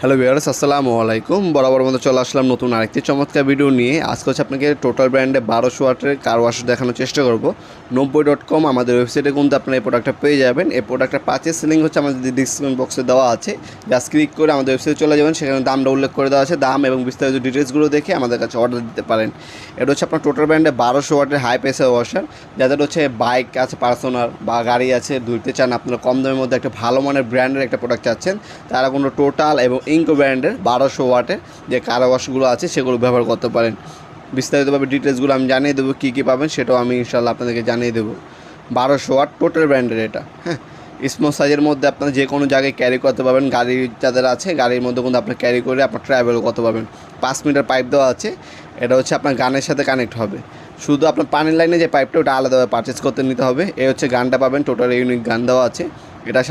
Hello viewers, আসসালামু আলাইকুম। বরাবর মতো চলে আসলাম নতুন আরেকটি চমৎকার ভিডিও নিয়ে। আজকে হচ্ছে আপনাকে টোটাল ব্র্যান্ডে 1200 ওয়াটের কার ওয়াশ দেখানোর চেষ্টা করব। 90.com আমাদের ওয়েবসাইটে কিন্তু আপনারা এই প্রোডাক্টটা পেয়ে যাবেন। এই প্রোডাক্টের পারচেজ লিঙ্ক হচ্ছে আমাদের ডিসক্রিপশন বক্সে দেওয়া আছে। জাস্ট ক্লিক করে আমাদের ওয়েবসাইটে চলে যাবেন, সেখানে দামটা উল্লেখ করে দেওয়া আছে। দাম এবং বিস্তারিত ডিটেলসগুলো দেখে আমাদের কাছে অর্ডার দিতে পারেন। এটা হচ্ছে আপনার টোটাল ব্র্যান্ডে 1200 ওয়াটের হাই প্রেসার ওয়াশার। যাদের হচ্ছে বাইক আছে, পার্সোনাল বা গাড়ি আছে, ধুইতে চান, আপনারা কম দামের মধ্যে একটা ভালো মানের ব্র্যান্ডের একটা প্রোডাক্ট চাচ্ছেন, তারা কোনো টোটাল এবং ইনকো ব্র্যান্ডের 1200 ওয়াটের যে কার ওয়াশগুলো আছে সেগুলো ব্যবহার করতে পারেন। বিস্তারিতভাবে ডিটেলসগুলো আমি জানিয়ে দেবো, কী কী পাবেন সেটাও আমি ইনশাল্লাহ আপনাদেরকে জানিয়ে দেবো। 1200 ওয়াট টোটাল ব্র্যান্ডের এটা, হ্যাঁ। স্মল সাইজের মধ্যে আপনারা যে কোনো জায়গায় ক্যারি করতে পারবেন। গাড়ি যাদের আছে, গাড়ির মধ্যে কিন্তু আপনার ক্যারি করে আপনার ট্রাভেল করতে পারবেন। 5 মিটার পাইপ দেওয়া আছে। এটা হচ্ছে আপনার গানের সাথে কানেক্ট হবে। শুধু আপনার পানির লাইনে যে পাইপটা, ওটা আলাদাভাবে পারচেস করতে নিতে হবে। এই হচ্ছে গানটা পাবেন, টোটাল ইউনিক গান দেওয়া আছে। এটার সাথে